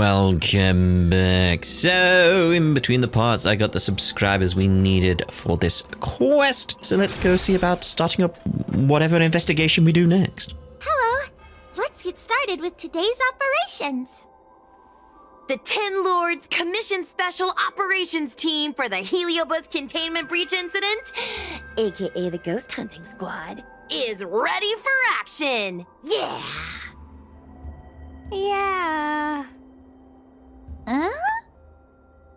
welcome back. So, in between the parts, I got the subscribers we needed for this quest. So let's go see about starting up whatever investigation we do next. Hello. Let's get started with today's operations. The Ten Lords commissioned Special Operations Team for the Heliobus Containment Breach Incident, aka the Ghost Hunting Squad, is ready for action! Yeah! Yeah. Huh?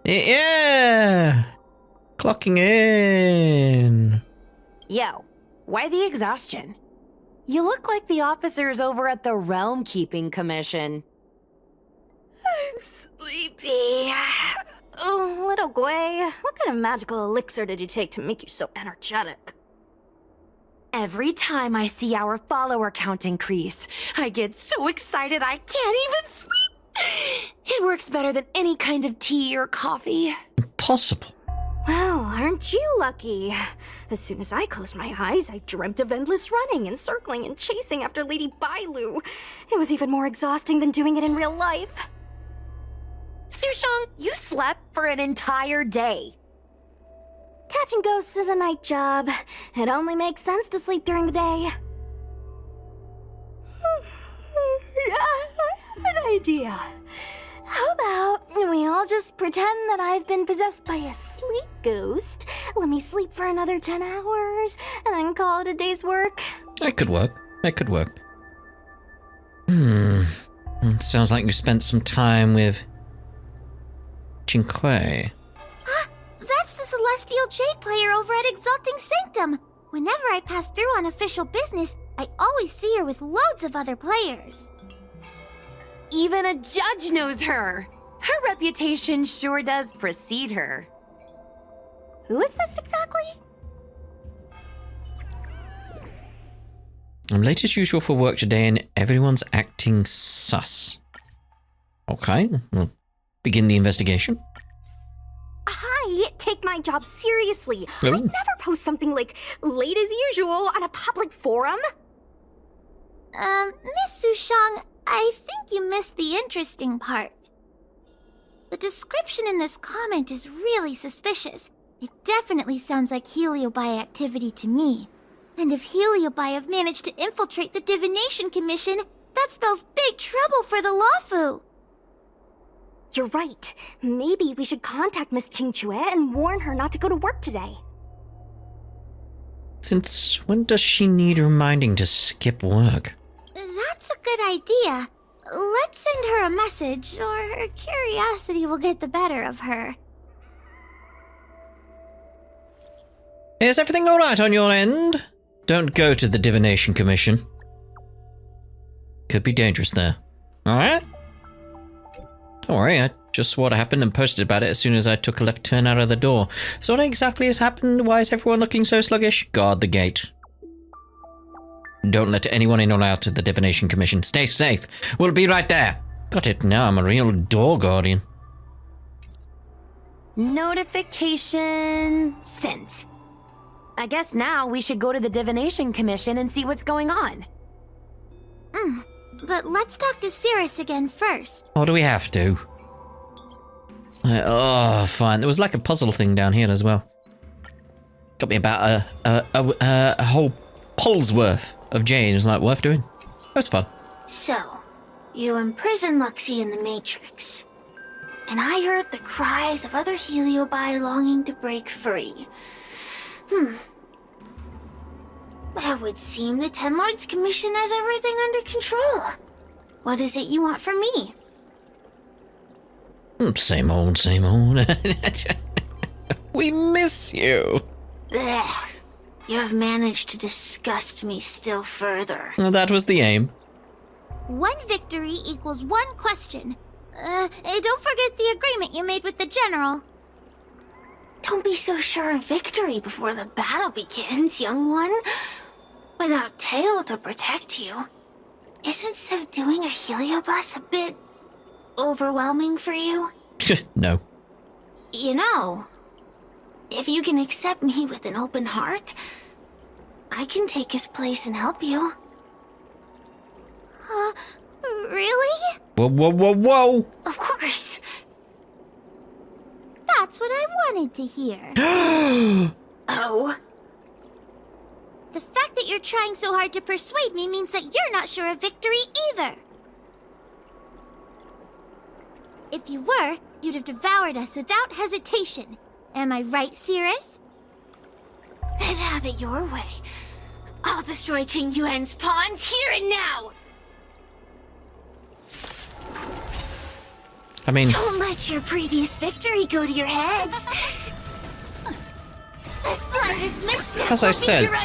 Yeah! Clocking in. Yo, why the exhaustion? You look like the officers over at the Realm Keeping Commission. I'm sleepy. Oh, little Gwei, what kind of magical elixir did you take to make you so energetic? Every time I see our follower count increase, I get so excited I can't even sleep. It works better than any kind of tea or coffee. Impossible. Well, aren't you lucky? As soon as I closed my eyes, I dreamt of endless running and circling and chasing after Lady Bailu. It was even more exhausting than doing it in real life. Xuan, you slept for an entire day. Catching ghosts is a night job. It only makes sense to sleep during the day. Yeah, I have an idea. How about we all just pretend that I've been possessed by a sleep ghost, let me sleep for another 10 hours, and then call it a day's work? That could work. That could work. It sounds like you spent some time with Jinquei. That's the Celestial Jade player over at Exalting Sanctum. Whenever I pass through on official business, I always see her with loads of other players. Even a judge knows her. Her reputation sure does precede her. Who is this exactly? I'm late as usual for work today and everyone's acting sus. Okay, we'll begin the investigation. Hi, take my job seriously. Oh. I'd never post something like late as usual on a public forum. Miss Xuan, I think you missed the interesting part. The description in this comment is really suspicious. It definitely sounds like Heliobi activity to me. And if Heliobi have managed to infiltrate the Divination Commission, that spells big trouble for the Lawfu. You're right. Maybe we should contact Miss Qingque and warn her not to go to work today. Since when does she need reminding to skip work? That's a good idea. Let's send her a message, or her curiosity will get the better of her. Is everything alright on your end? Don't go to the Divination Commission. Could be dangerous there. Alright? Don't worry, I just saw what happened and posted about it as soon as I took a left turn out of the door. So what exactly has happened? Why is everyone looking so sluggish? Guard the gate. Don't let anyone in or out of the Divination Commission. Stay safe. We'll be right there. Got it, now I'm a real door guardian. Notification sent. I guess now we should go to the Divination Commission and see what's going on. But let's talk to Cirrus again first. Or do we have to? Oh, fine. There was like a puzzle thing down here as well. Got me about a whole pull's worth of jade. It was like worth doing. That was fun. So, you imprisoned Luxie in the Matrix. And I heard the cries of other Heliobi longing to break free. That would seem the Ten Lords Commission has everything under control. What is it you want from me? Same old, same old. We miss you. Blech. You have managed to disgust me still further. Well, that was the aim. One victory equals one question. Don't forget the agreement you made with the General. Don't be so sure of victory before the battle begins, young one. Without Tail to protect you, isn't subduing a Heliobus a bit overwhelming for you? No. You know, if you can accept me with an open heart, I can take his place and help you. Really? Whoa, whoa, whoa, whoa! Of course. That's what I wanted to hear. Oh? The fact that you're trying so hard to persuade me means that you're not sure of victory either. If you were, you'd have devoured us without hesitation. Am I right, Cirrus? Then have it your way. I'll destroy Qing Yuan's pawns here and now! I mean... Don't let your previous victory go to your heads. The slightest misstep As I will said, be your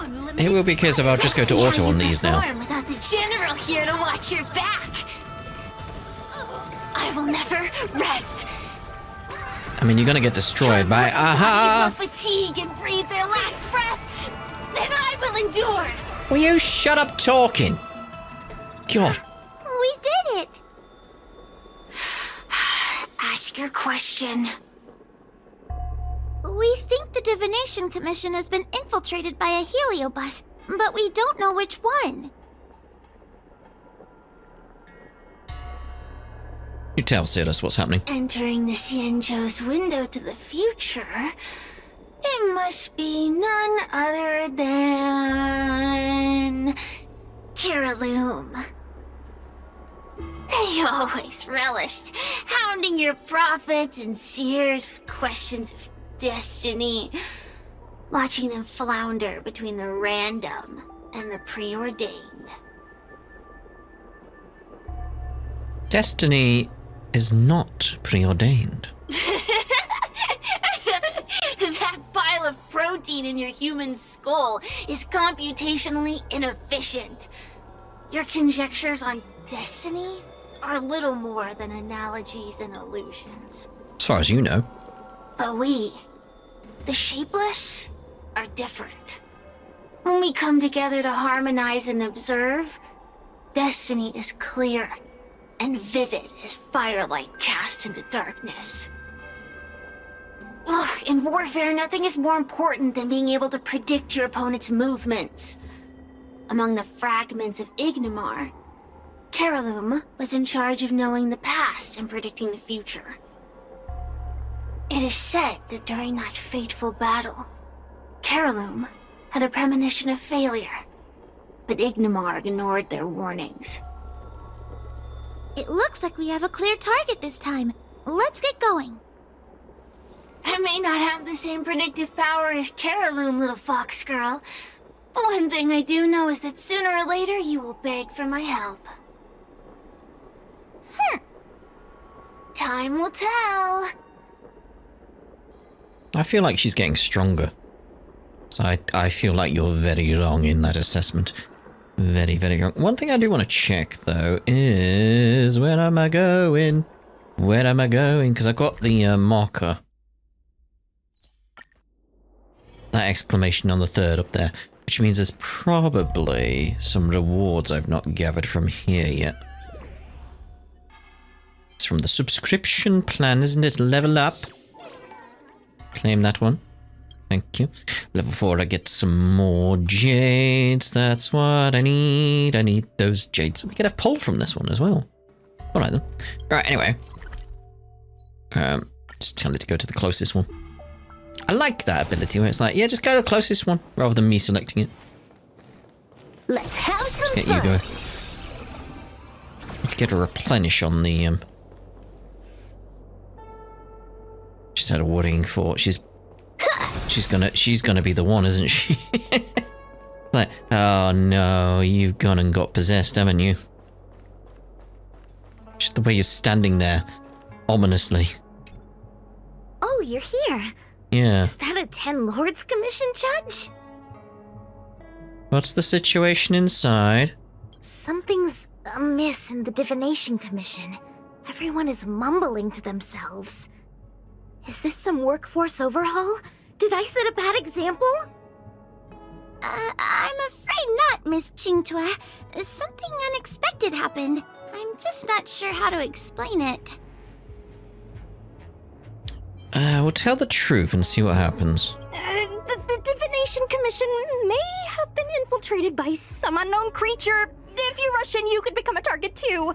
undoing. it will be a case of I'll just go to auto on these now. Without the general here to watch your back. I will never rest. I mean, you're gonna get destroyed by... Aha! Fatigue and breathe their last breath. Then I will endure. Will you shut up talking? God. We did it. Ask your question. We think the Divination Commission has been infiltrated by a heliobus, but we don't know which one. You tell Cirrus what's happening. Entering the Xianzhou's window to the future, it must be none other than... Kiraloom. They always relished hounding your prophets and seers with questions of destiny, watching them flounder between the random and the preordained. Destiny is not preordained. That pile of protein in your human skull is computationally inefficient. Your conjectures on destiny are little more than analogies and illusions. As far as you know. But we, the shapeless, are different. When we come together to harmonize and observe, destiny is clear and vivid as firelight cast into darkness. Ugh, in warfare, nothing is more important than being able to predict your opponent's movements. Among the fragments of Ignimar, Kiraloom was in charge of knowing the past and predicting the future. It is said that during that fateful battle, Kiraloom had a premonition of failure, but Ignimar ignored their warnings. It looks like we have a clear target this time. Let's get going. I may not have the same predictive power as Kiraloom, little fox girl. But one thing I do know is that sooner or later you will beg for my help. Time will tell. I feel like she's getting stronger. So I feel like you're very wrong in that assessment. Very, very wrong. One thing I do want to check, though, is... Where am I going? Where am I going? Because I got the marker. That exclamation on the third up there. Which means there's probably some rewards I've not gathered from here yet. It's from the subscription plan, isn't it? Level up. Claim that one. Thank you. Level 4, I get some more jades. That's what I need. I need those jades. We get a pull from this one as well. Alright then. Alright, anyway. Just tell it to go to the closest one. I like that ability where it's like, yeah, just go to the closest one, rather than me selecting it. Let's have some Let's get fun. you going. Let's get a replenish on the, Just had a worrying thought. She's gonna be the one, isn't she? Like, oh no, you've gone and got possessed, haven't you? Just the way you're standing there, ominously. Oh, you're here. Yeah. Is that a 10 Lords Commission judge? What's the situation inside? Something's amiss in the Divination Commission. Everyone is mumbling to themselves. Is this some workforce overhaul? Did I set a bad example? I'm afraid not, Miss Qingtua. Something unexpected happened. I'm just not sure how to explain it. We'll tell the truth and see what happens. The Divination Commission may have been infiltrated by some unknown creature If you rush in, you could become a target too.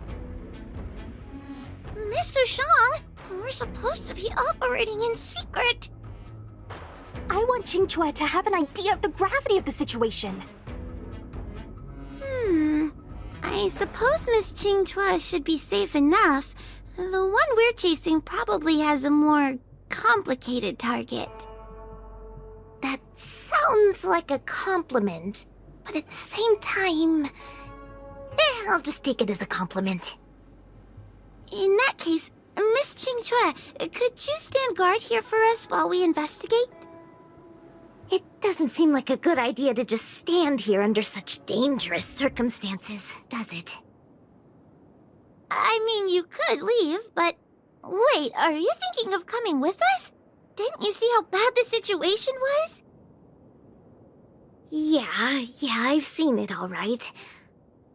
Miss Xuan, we're supposed to be operating in secret. I want Qingque to have an idea of the gravity of the situation. I suppose Miss Qingque should be safe enough. The one we're chasing probably has a more complicated target. That sounds like a compliment, but at the same time, I'll just take it as a compliment. In that case, Miss Qingque, could you stand guard here for us while we investigate? It doesn't seem like a good idea to just stand here under such dangerous circumstances, does it? I mean, you could leave, but... Wait, are you thinking of coming with us? Didn't you see how bad the situation was? Yeah, I've seen it all right.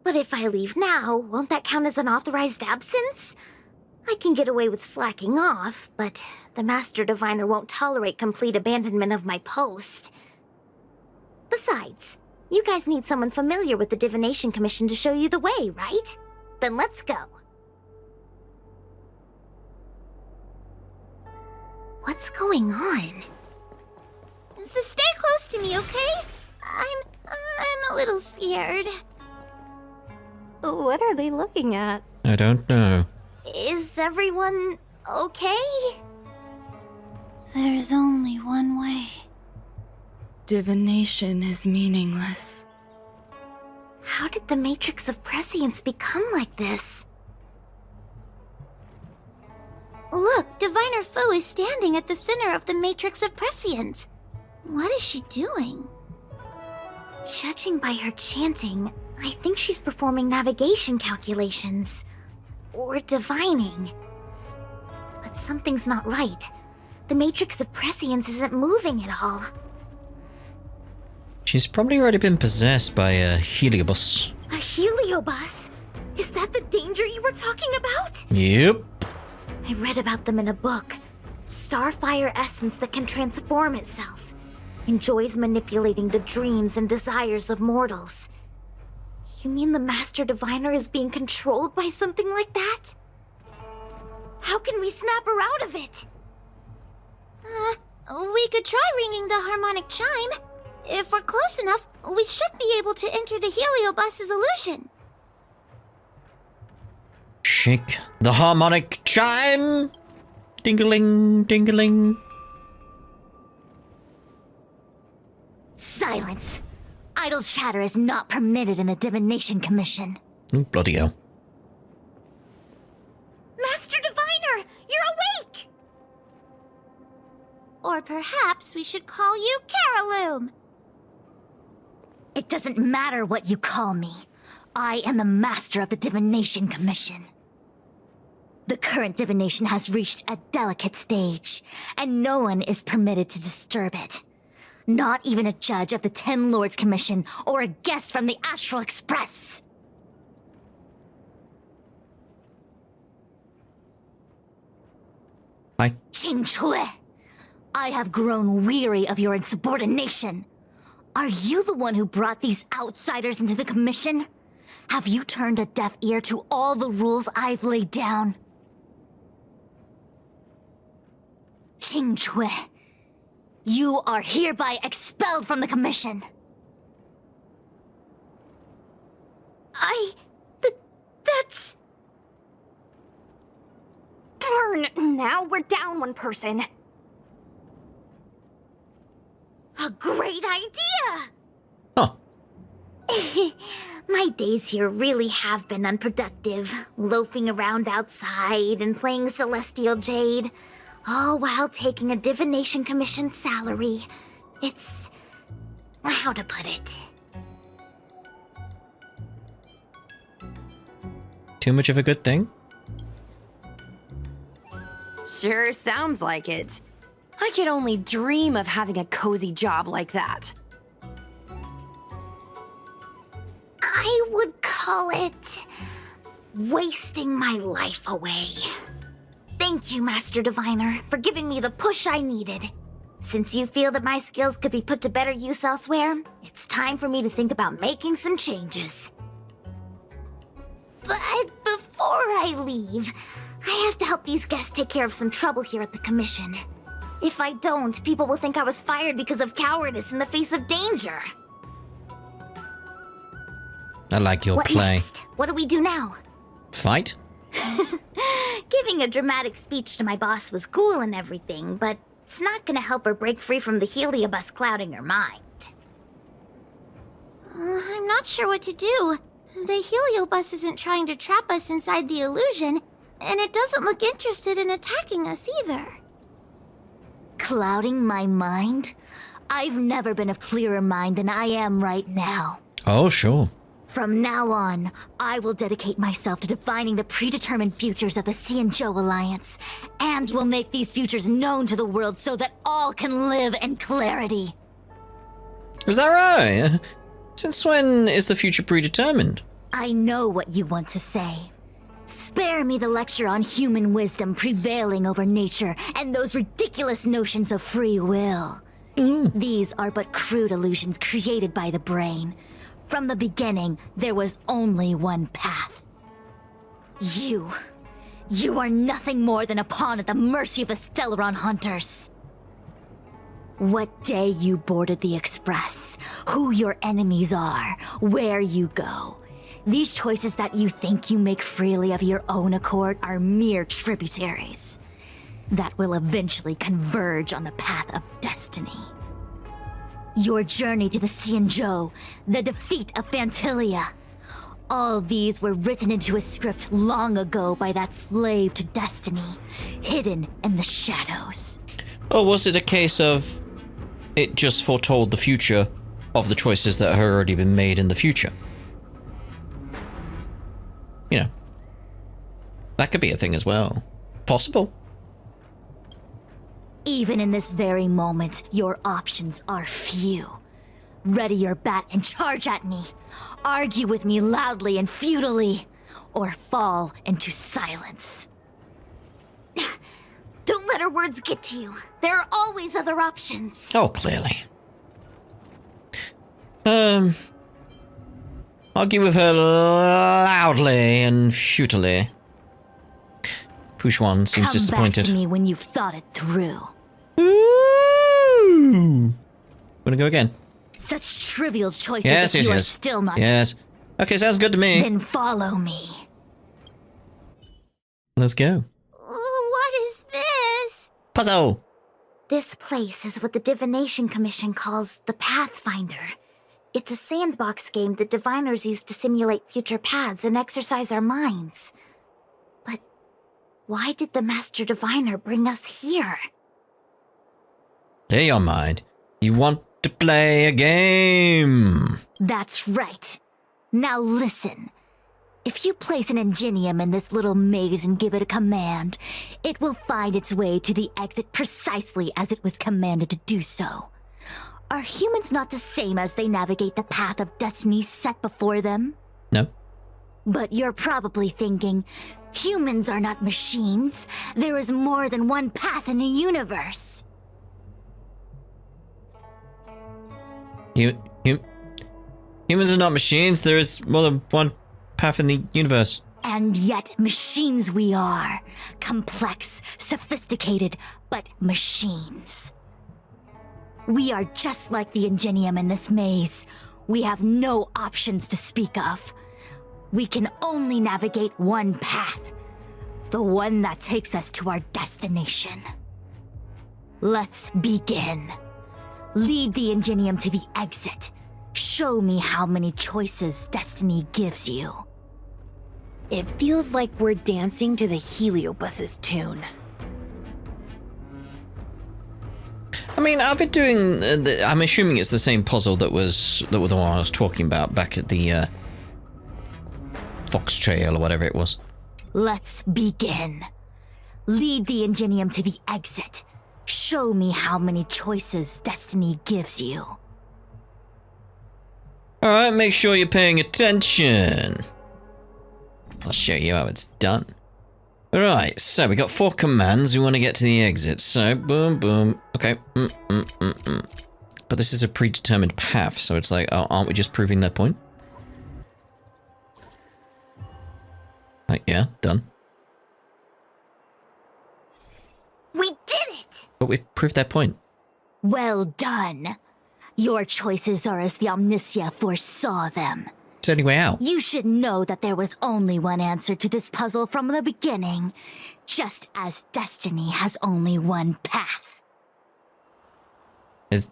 But if I leave now, won't that count as unauthorized absence? I can get away with slacking off, but the Master Diviner won't tolerate complete abandonment of my post. Besides, you guys need someone familiar with the Divination Commission to show you the way, right? Then let's go. What's going on? So stay close to me, okay? I'm a little scared. What are they looking at? I don't know. Is everyone okay? There's only one way. Divination is meaningless. How did the Matrix of Prescience become like this? Look, Diviner Foe is standing at the center of the Matrix of Prescience. What is she doing? Judging by her chanting, I think she's performing navigation calculations. Or divining. But something's not right. The Matrix of Prescience isn't moving at all. She's probably already been possessed by a heliobus. A heliobus? Is that the danger you were talking about? Yep. I read about them in a book. Starfire essence that can transform itself. Enjoys manipulating the dreams and desires of mortals. You mean the Master Diviner is being controlled by something like that? How can we snap her out of it? We could try ringing the harmonic chime. If we're close enough, we should be able to enter the heliobus's illusion. Shake the harmonic chime! Ding-a-ling, ding-a-ling. Silence! Idle chatter is not permitted in the Divination Commission. Oh, bloody hell. Master Diviner, you're awake! Or perhaps we should call you Caraloom. It doesn't matter what you call me. I am the master of the Divination Commission. The current divination has reached a delicate stage, and no one is permitted to disturb it. Not even a judge of the Ten Lords Commission or a guest from the Astral Express. Hi. Qingque, I have grown weary of your insubordination. Are you the one who brought these outsiders into the Commission? Have you turned a deaf ear to all the rules I've laid down? Qingque, you are hereby expelled from the Commission. That's... Darn, now we're down one person. a great idea! Huh. My days here really have been unproductive, loafing around outside and playing Celestial Jade, all while taking a Divination Commission salary. It's... how to put it? Too much of a good thing? Sure sounds like it. I could only dream of having a cozy job like that. I would call it... wasting my life away. Thank you, Master Diviner, for giving me the push I needed. Since you feel that my skills could be put to better use elsewhere, it's time for me to think about making some changes. But before I leave, I have to help these guests take care of some trouble here at the commission. If I don't, people will think I was fired because of cowardice in the face of danger. I like your What play. next? What do we do now? Fight? Giving a dramatic speech to my boss was cool and everything, but it's not gonna help her break free from the heliobus clouding her mind. I'm not sure what to do. The heliobus isn't trying to trap us inside the illusion, and it doesn't look interested in attacking us either. Clouding my mind? I've never been of clearer mind than I am right now. Oh, sure. From now on, I will dedicate myself to defining the predetermined futures of the Xianzhou Alliance, and will make these futures known to the world so that all can live in clarity. Is that right? Since when is the future predetermined? I know what you want to say. Spare me the lecture on human wisdom prevailing over nature and those ridiculous notions of free will. These are but crude illusions created by the brain. From the beginning, there was only one path. You are nothing more than a pawn at the mercy of the Stellaron hunters. What day you boarded the Express, who your enemies are, where you go. These choices that you think you make freely of your own accord are mere tributaries that will eventually converge on the path of destiny. Your journey to the Xianzhou, the defeat of Phantilia. All these were written into a script long ago by that slave to destiny, hidden in the shadows. Or was it a case of it just foretold the future of the choices that had already been made in the future? You know, that could be a thing as well. Possible. Even in this very moment, your options are few. Ready your bat and charge at me. Argue with me loudly and futilely, or fall into silence. Don't let her words get to you. There are always other options. Oh, clearly. Argue with her loudly and futilely. Xuan seems disappointed. Come back to me when you've thought it through. Ooh. Wanna go again? Such trivial choices Yes, if yes, you are yes. still not. Yes. Okay, sounds good to me. Then follow me. Let's go. What is this? Puzzle! This place is what the Divination Commission calls the Pathfinder. It's a sandbox game that diviners use to simulate future paths and exercise our minds. But why did the Master Diviner bring us here? Clear your mind. You want to play a game. That's right. Now listen. If you place an ingenium in this little maze and give it a command, it will find its way to the exit precisely as it was commanded to do so. Are humans not the same as they navigate the path of destiny set before them? No. But you're probably thinking, humans are not machines. There is more than one path in the universe. Humans are not machines. There is more than one path in the universe. And yet machines we are. Complex, sophisticated, but machines. We are just like the ingenium in this maze. We have no options to speak of. We can only navigate one path. The one that takes us to our destination. Let's begin. Lead the ingenium to the exit. Show me how many choices destiny gives you. It feels like we're dancing to the heliobus's tune. I mean, I've been doing. I'm assuming it's the same puzzle that was the one I was talking about back at the Fox Trail or whatever it was. Let's begin. Lead the ingenium to the exit. Show me how many choices destiny gives you. All right, make sure you're paying attention. I'll show you how it's done. All right, so we got 4 commands. We want to get to the exit. So boom, boom. Okay. But this is a predetermined path, so it's like, oh, aren't we just proving their point? Like, yeah, done. We did it! But we proved their point. Well done. Your choices are as the Omniscia foresaw them. It's the only way out. You should know that there was only one answer to this puzzle from the beginning, just as destiny has only one path. Is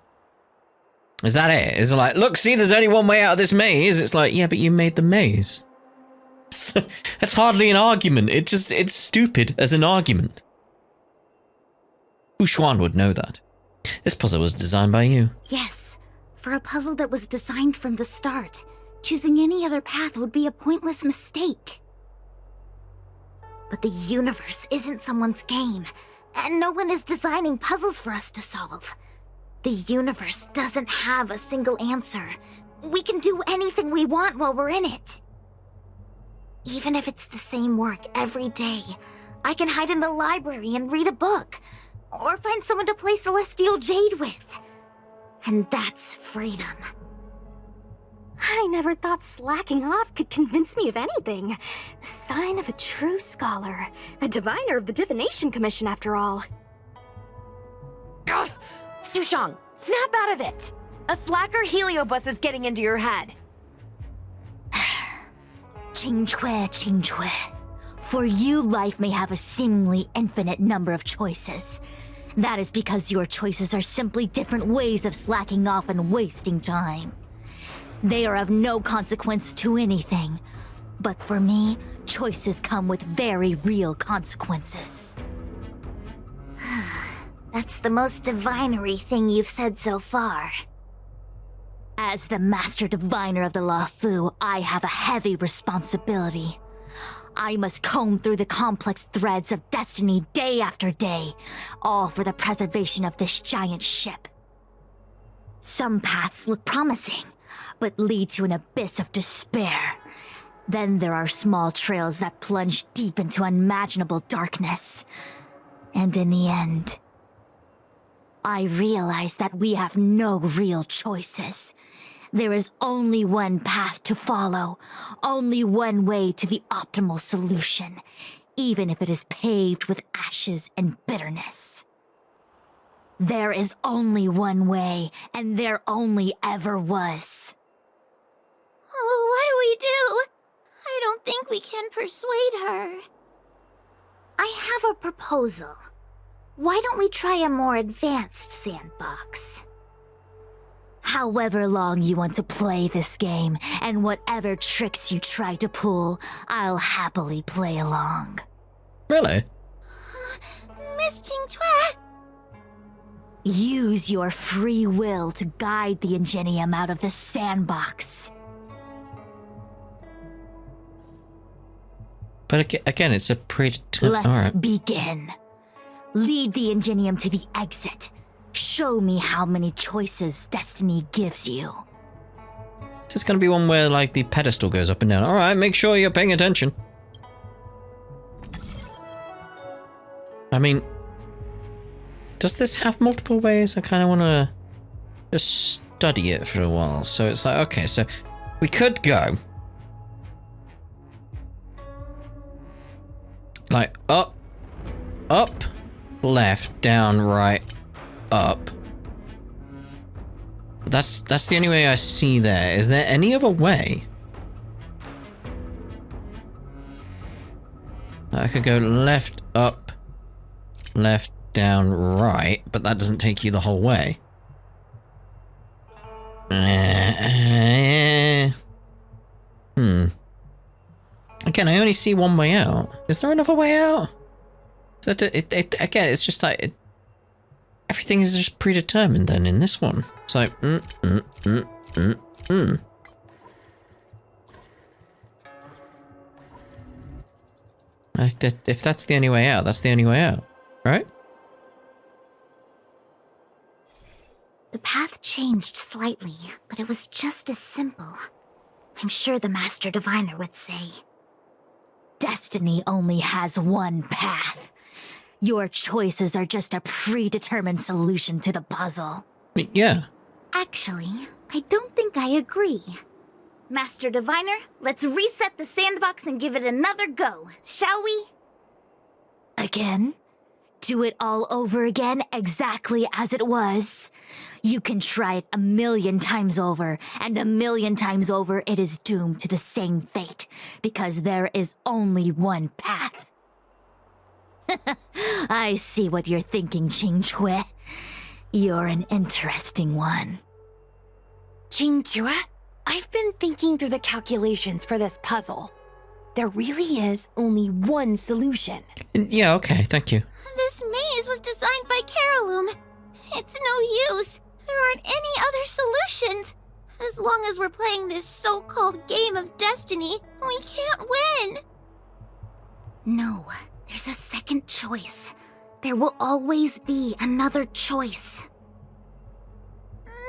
that it? Is it like, look, see, there's only one way out of this maze? It's like, yeah, but you made the maze. That's hardly an argument. It's stupid as an argument. Xuan would know that. This puzzle was designed by you. Yes, for a puzzle that was designed from the start, choosing any other path would be a pointless mistake. But the universe isn't someone's game, and no one is designing puzzles for us to solve. The universe doesn't have a single answer. We can do anything we want while we're in it. Even if it's the same work every day, I can hide in the library and read a book, or find someone to play Celestial Jade with. And that's freedom. I never thought slacking off could convince me of anything. The sign of a true scholar. A diviner of the Divination Commission, after all. Ugh! Xuan, snap out of it! A slacker heliobus is getting into your head. Qingque. For you, life may have a seemingly infinite number of choices. That is because your choices are simply different ways of slacking off and wasting time. They are of no consequence to anything. But for me, choices come with very real consequences. That's the most divinery thing you've said so far. As the Master Diviner of the Luofu, I have a heavy responsibility. I must comb through the complex threads of destiny day after day, all for the preservation of this giant ship. Some paths look promising, but lead to an abyss of despair. Then there are small trails that plunge deep into unimaginable darkness. And in the end, I realize that we have no real choices. There is only one path to follow, only one way to the optimal solution, even if it is paved with ashes and bitterness. There is only one way, and there only ever was. Oh, what do we do? I don't think we can persuade her. I have a proposal. Why don't we try a more advanced sandbox? However long you want to play this game, and whatever tricks you try to pull, I'll happily play along. Really? Miss Qingque! Use your free will to guide the Ingenium out of the sandbox. But again, it's a predetermined... Let's begin. Lead the Ingenium to the exit. Show me how many choices destiny gives you. This is going to be one where, like, the pedestal goes up and down. Alright, make sure you're paying attention. I mean, does this have multiple ways? I kind of want to just study it for a while. So it's like, okay, so we could go like up, left, down, right, up. That's the only way I see there. Is there any other way? I could go left, up, left, down, right, but that doesn't take you the whole way. Again, I only see one way out. Is there another way out? Again, it's just like... everything is just predetermined then in this one. It's like... If that's the only way out, that's the only way out. Right? The path changed slightly, but it was just as simple. I'm sure the Master Diviner would say. Destiny only has one path. Your choices are just a predetermined solution to the puzzle. Yeah. Actually, I don't think I agree. Master Diviner, let's reset the sandbox and give it another go, shall we? Again? Do it all over again exactly as it was? You can try it 1,000,000 times over, and 1,000,000 times over it is doomed to the same fate, because there is only one path. I see what you're thinking, Qingque. You're an interesting one. Qingque, I've been thinking through the calculations for this puzzle. There really is only one solution. Yeah, okay, thank you. This maze was designed by Carolum. It's no use. There aren't any other solutions. As long as we're playing this so-called game of destiny, we can't win. No, there's a second choice. There will always be another choice.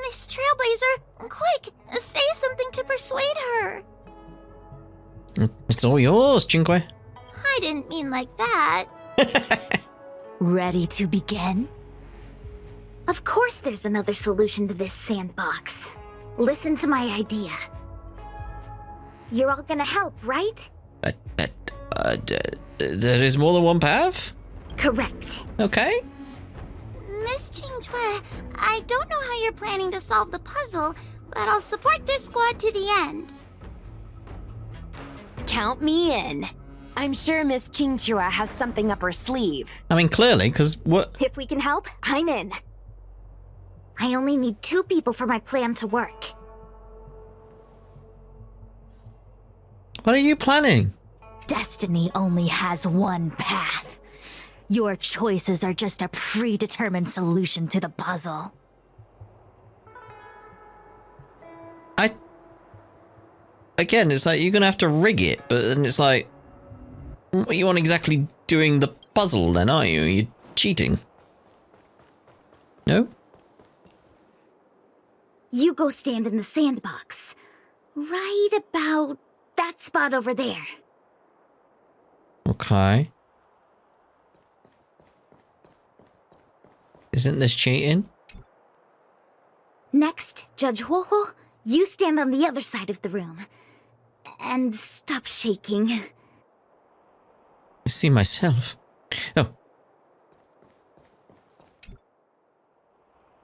Miss Trailblazer, quick, say something to persuade her. It's all yours, Qingque. I didn't mean like that. Ready to begin? Of course there's another solution to this sandbox. Listen to my idea. You're all gonna help, right? There is more than one path? Correct. Okay. Miss Qingque, I don't know how you're planning to solve the puzzle, but I'll support this squad to the end. Count me in. I'm sure Miss Qingque has something up her sleeve. I mean, clearly, because what? If we can help, I'm in. I only need 2 people for my plan to work. What are you planning? Destiny only has one path. Your choices are just a predetermined solution to the puzzle. Again, it's like you're gonna have to rig it, but then it's like, you aren't exactly doing the puzzle then, are you? You're cheating. No? You go stand in the sandbox. Right about that spot over there. Okay. Isn't this cheating? Next, Judge Huohuo, you stand on the other side of the room. And stop shaking. I see myself. Oh.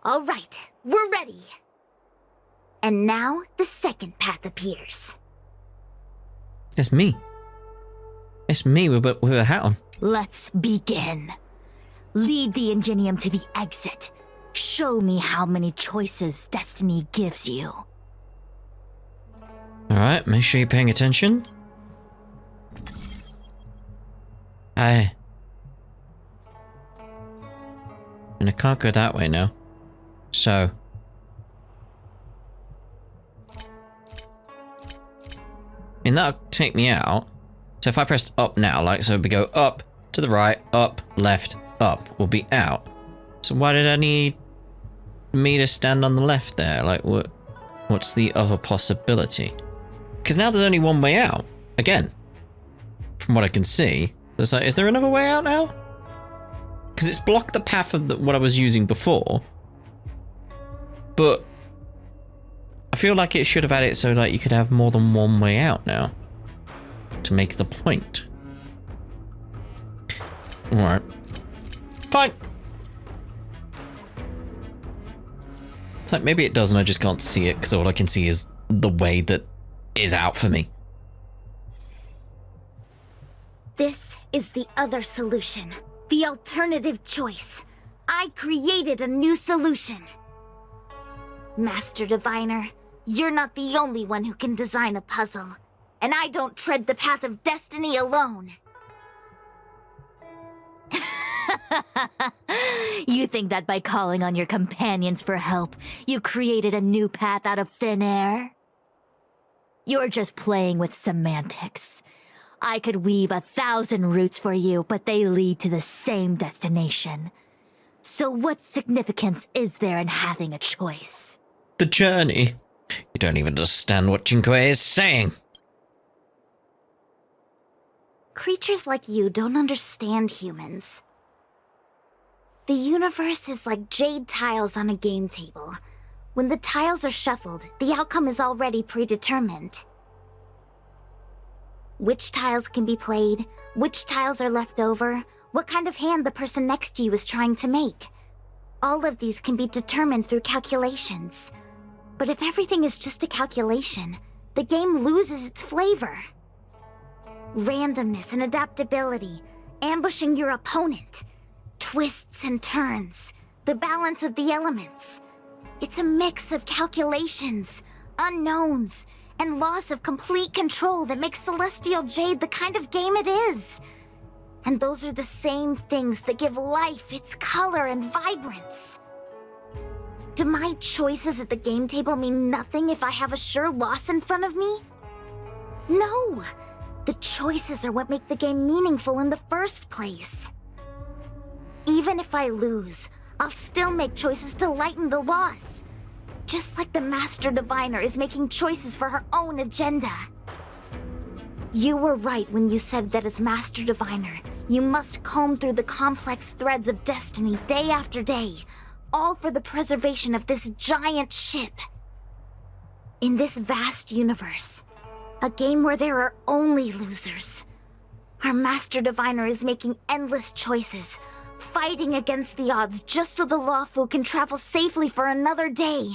All right, we're ready. And now the second path appears. It's me. It's me with a hat on. Let's begin. Lead the Ingenium to the exit. Show me how many choices destiny gives you. Alright, make sure you're paying attention. And I can't go that way now. So. I mean, that'll take me out. So if I pressed up now, like, so we go up, to the right, up, left, up, we'll be out. So why did I need me to stand on the left there? Like, what's the other possibility? Because now there's only one way out. Again. From what I can see. There's like, is there another way out now? Because it's blocked the path of what I was using before. But I feel like it should have had it so that you could have more than one way out now. To make the point. Alright. Fine. It's like maybe it does and I just can't see it because all I can see is the way that is out for me. This is the other solution. The alternative choice. I created a new solution. Master Diviner, you're not the only one who can design a puzzle. And I don't tread the path of destiny alone. You think that by calling on your companions for help, you created a new path out of thin air? You're just playing with semantics. I could weave 1,000 routes for you, but they lead to the same destination. So what significance is there in having a choice? The journey. You don't even understand what Qingque is saying. Creatures like you don't understand humans. The universe is like jade tiles on a game table. When the tiles are shuffled, the outcome is already predetermined. Which tiles can be played, which tiles are left over, what kind of hand the person next to you is trying to make. All of these can be determined through calculations. But if everything is just a calculation, the game loses its flavor. Randomness and adaptability, ambushing your opponent, twists and turns, the balance of the elements. It's a mix of calculations, unknowns, and loss of complete control that makes Celestial Jade the kind of game it is. And those are the same things that give life its color and vibrance. Do my choices at the game table mean nothing if I have a sure loss in front of me? No! The choices are what make the game meaningful in the first place. Even if I lose, I'll still make choices to lighten the loss. Just like the Master Diviner is making choices for her own agenda. You were right when you said that as Master Diviner, you must comb through the complex threads of destiny day after day, all for the preservation of this giant ship. In this vast universe, a game where there are only losers, our Master Diviner is making endless choices, fighting against the odds just so the Lawfu can travel safely for another day.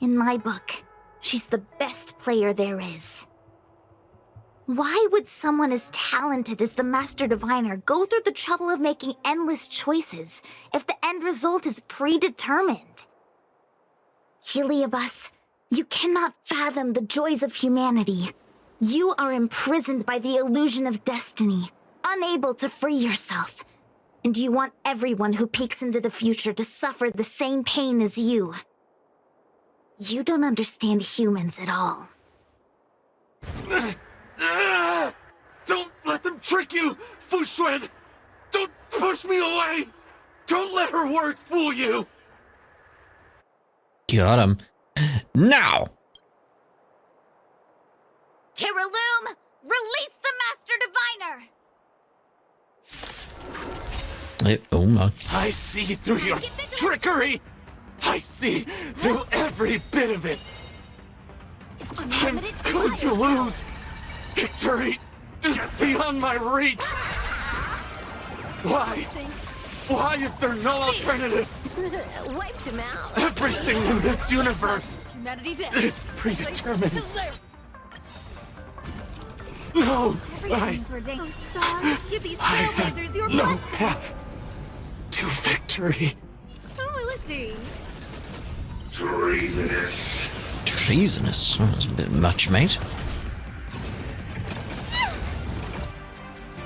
In my book, she's the best player there is. Why would someone as talented as the Master Diviner go through the trouble of making endless choices if the end result is predetermined? Heliobus, you cannot fathom the joys of humanity. You are imprisoned by the illusion of destiny, unable to free yourself. And you want everyone who peeks into the future to suffer the same pain as you. You don't understand humans at all. Don't let them trick you, Xuan! Don't push me away! Don't let her words fool you! Got him. Now! Kiriloom, release the Master Diviner! Oh my. I see through your trickery! I see through every bit of it! I'm going to lose! Victory is beyond my reach! Why? Why is there no alternative? Wiped him out. Everything in this universe is predetermined. No, Everything's ridiculous. Stars, give these I trailblazers your have no blessing. path to victory. Oh, let's see. Treasonous. Treasonous? Oh, that's a bit much, mate.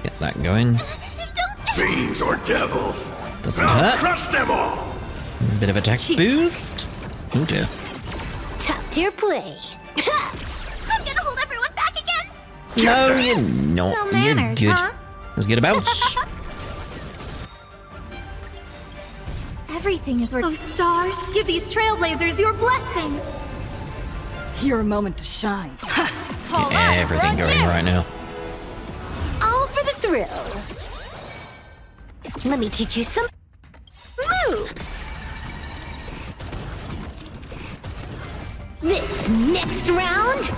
Get that going. Fiends or devils. Doesn't hurt. Crush them all. Bit of attack boost. Oh dear. Top tier play. I'm gonna hold everyone back again! No, you're not. No You're manners, good. huh? Let's get a bounce. Everything is Oh, stars, give these trailblazers your blessing! Your moment to shine. Hold Get everything going right now. All for the thrill. Let me teach you some moves. This next round,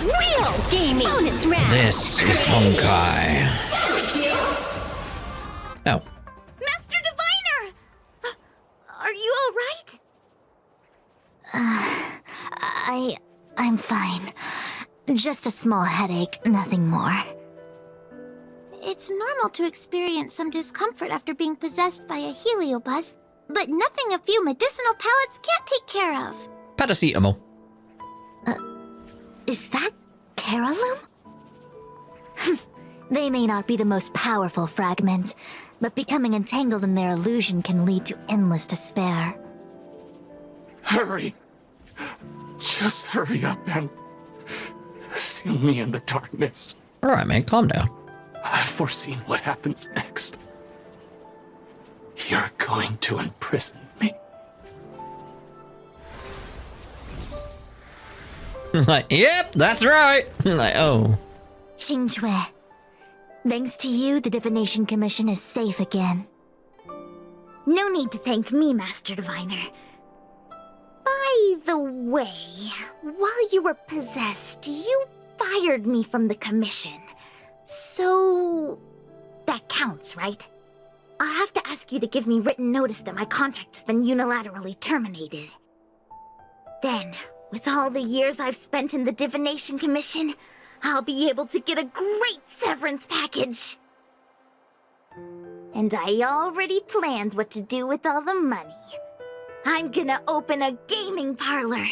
real gaming. Bonus round. This is Honkai. Oh. Master Diviner! Are you alright? I'm fine. Just a small headache, nothing more. It's normal to experience some discomfort after being possessed by a heliobus, but nothing a few medicinal pellets can't take care of. Paracetamol. Is that Kiriloom? They may not be the most powerful fragment, but becoming entangled in their illusion can lead to endless despair. Hurry. Just hurry up and seal me in the darkness. Alright, mate, calm down. I've foreseen what happens next. You're going to imprison me. Like, yep, that's right. Like, oh. Xingque, thanks to you, the Divination Commission is safe again. No need to thank me, Master Diviner. By the way, while you were possessed, you fired me from the commission. So... that counts, right? I'll have to ask you to give me written notice that my contract has been unilaterally terminated. Then, with all the years I've spent in the Divination Commission, I'll be able to get a great severance package. And I already planned what to do with all the money. I'm gonna open a gaming parlor,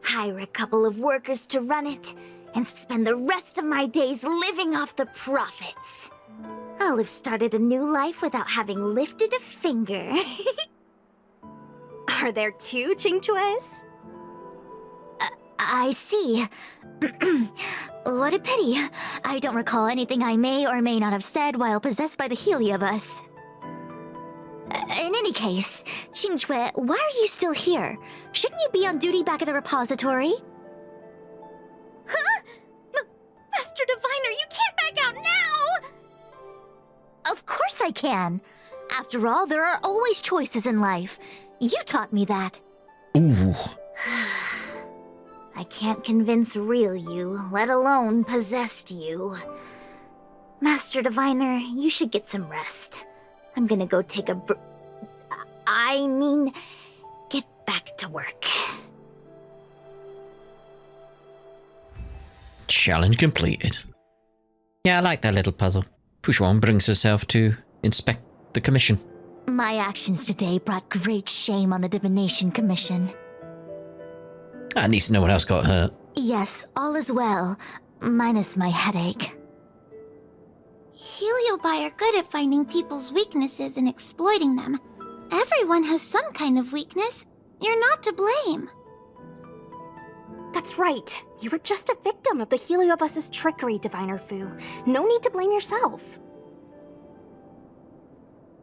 hire a couple of workers to run it, and spend the rest of my days living off the profits. I'll have started a new life without having lifted a finger. Are there two Qingques? I see. What a pity. I don't recall anything I may or may not have said while possessed by the Heliobus. In any case, Qingque, why are you still here? Shouldn't you be on duty back at the repository? Huh? Master Diviner, you can't back out now! Of course I can. After all, there are always choices in life. You taught me that. Ooh. I can't convince real you, let alone possessed you. Master Diviner, you should get some rest. I'm gonna go take a get back to work. Challenge completed. Yeah, I like that little puzzle. Xuan brings herself to inspect the commission. My actions today brought great shame on the Divination Commission. At least no one else got hurt. Yes, all is well, minus my headache. Heliobi are good at finding people's weaknesses and exploiting them. Everyone has some kind of weakness. You're not to blame. That's right. You were just a victim of the Heliobus's trickery, Diviner Fu. No need to blame yourself.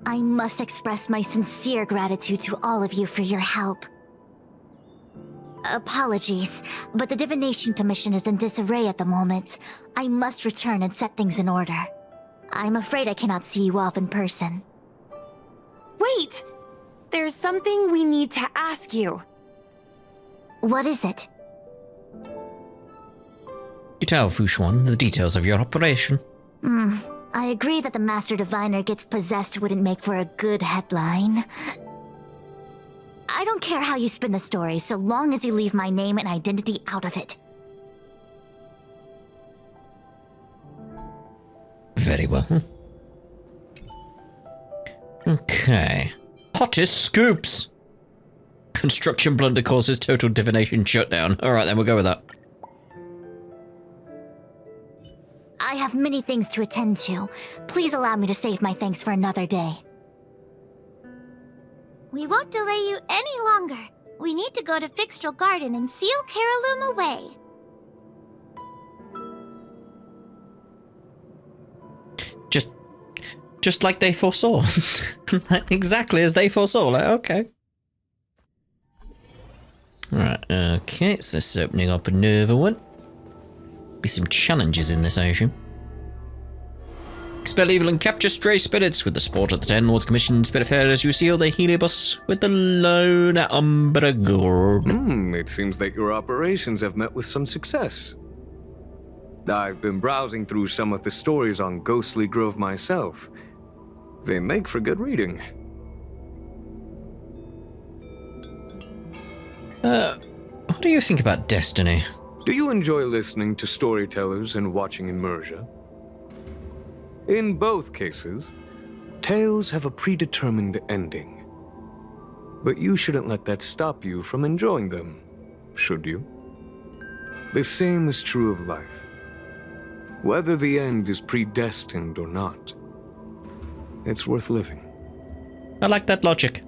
I must express my sincere gratitude to all of you for your help. Apologies, but the Divination Commission is in disarray at the moment. I must return and set things in order. I'm afraid I cannot see you off in person. Wait! There's something we need to ask you. What is it? You tell Xuan the details of your operation. I agree that the Master Diviner gets possessed wouldn't make for a good headline. I don't care how you spin the story, so long as you leave my name and identity out of it. Very well. Okay. Hottest scoops! Construction blunder causes total divination shutdown. Alright then, we'll go with that. I have many things to attend to. Please allow me to save my thanks for another day. We won't delay you any longer. We need to go to Fyxestroll Garden and seal Caraloom away. Just like they foresaw. Exactly as they foresaw. Like, okay. Right, okay, so this is opening up another one. Be some challenges in this, I assume. Expel evil and capture stray spirits with the support of the 10 Lords Commission Spirit Affairs. You seal the Heliobus with the lone Umbra Gourd. It seems that your operations have met with some success. I've been browsing through some of the stories on Ghostly Grove myself. They make for good reading. What do you think about Destiny? Do you enjoy listening to storytellers and watching Immersia? In both cases, tales have a predetermined ending. But you shouldn't let that stop you from enjoying them, should you? The same is true of life. Whether the end is predestined or not, it's worth living. I like that logic.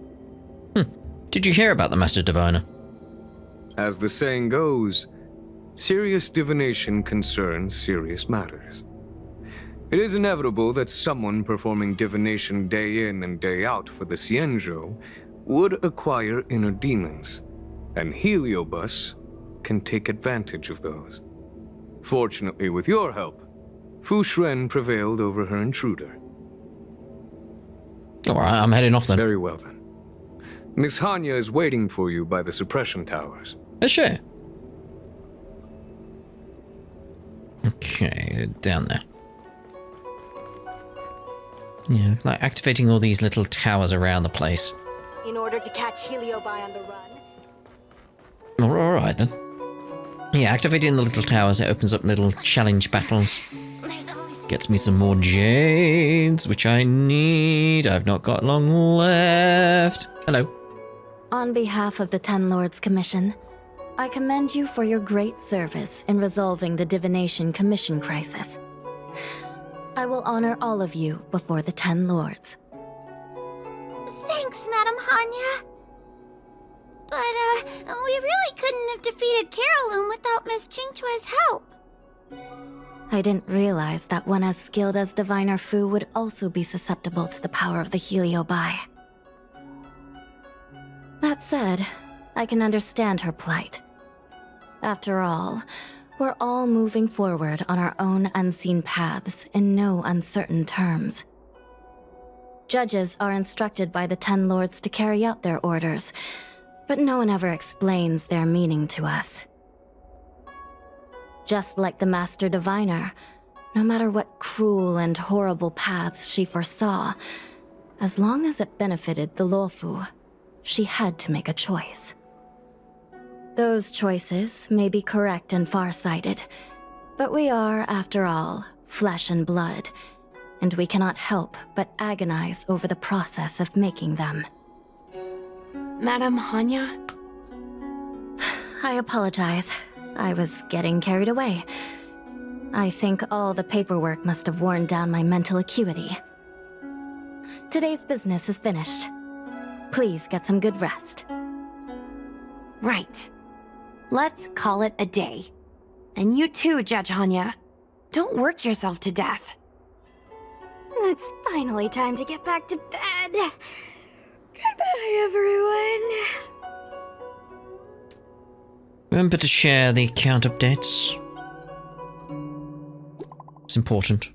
Did you hear about the Master Diviner? As the saying goes, serious divination concerns serious matters. It is inevitable that someone performing divination day in and day out for the Xianzhou would acquire inner demons, and Heliobus can take advantage of those. Fortunately, with your help, Fu Xuan prevailed over her intruder. Alright, I'm heading off then. Very well then. Miss Hanya is waiting for you by the suppression towers. Oh, sure. Okay, down there. Yeah, like activating all these little towers around the place. In order to catch Heliobi on the run. Alright then. Yeah, activating the little towers, it opens up little challenge battles. Gets me some more jades, which I need. I've not got long left. Hello. On behalf of the Ten Lords Commission, I commend you for your great service in resolving the Divination Commission crisis. I will honor all of you before the Ten Lords. Thanks, Madam Hanya. But, we really couldn't have defeated Carolyn without Miss Chingchua's help. I didn't realize that one as skilled as Diviner Fu would also be susceptible to the power of the Heliobi. That said, I can understand her plight. After all, we're all moving forward on our own unseen paths in no uncertain terms. Judges are instructed by the Ten Lords to carry out their orders, but no one ever explains their meaning to us. Just like the Master Diviner, no matter what cruel and horrible paths she foresaw, as long as it benefited the Luofu, she had to make a choice. Those choices may be correct and far-sighted, but we are, after all, flesh and blood, and we cannot help but agonize over the process of making them. Madam Hanya? I apologize. I was getting carried away. I think all the paperwork must have worn down my mental acuity. Today's business is finished. Please get some good rest. Right. Let's call it a day. And you too, Judge Hanya. Don't work yourself to death. It's finally time to get back to bed. Goodbye, everyone. Remember to share the account updates. It's important.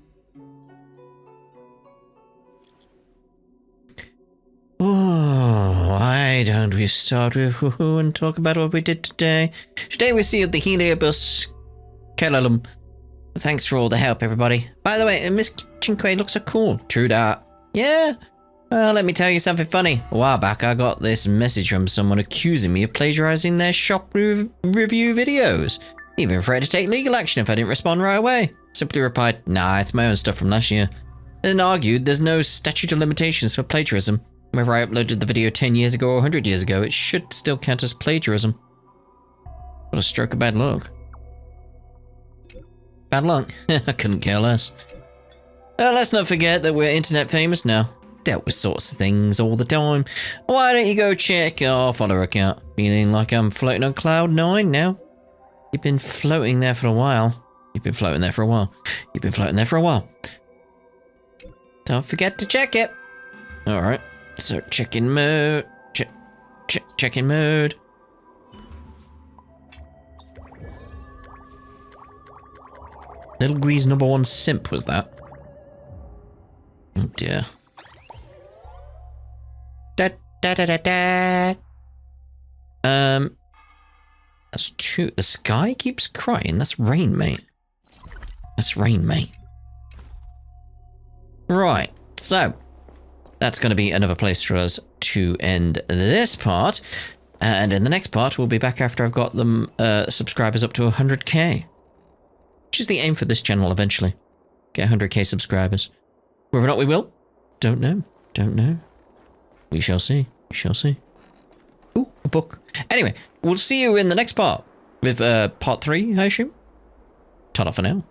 Oh, why don't we start with Hoo-Hoo and talk about what we did today? Today we see the Heliobus Kellalum. Thanks for all the help, everybody. By the way, Miss Chinque looks so cool. True that. Yeah. Well, let me tell you something funny. A while back, I got this message from someone accusing me of plagiarizing their shop review videos. Even afraid to take legal action if I didn't respond right away. Simply replied, nah, it's my own stuff from last year. Then argued there's no statute of limitations for plagiarism. Whether I uploaded the video 10 years ago or 100 years ago, it should still count as plagiarism. What a stroke of bad luck. Bad luck? I couldn't care less. Let's not forget that we're internet famous now. Dealt with sorts of things all the time. Why don't you go check our follower account? Feeling like I'm floating on cloud 9 now. You've been floating there for a while. You've been floating there for a while. You've been floating there for a while. Don't forget to check it. Alright. So check-in mode. Check-in mode. Little Grease #1 simp was that. Oh dear. That's two. The sky keeps crying. That's rain, mate. That's rain, mate. Right. So that's going to be another place for us to end this part. And in the next part, we'll be back after I've got them subscribers up to 100k. Which is the aim for this channel eventually. Get 100k subscribers. Whether or not we will, don't know. Don't know. We shall see. We shall see. Ooh, a book. Anyway, we'll see you in the next part. With part 3, I assume. Ta-da for now.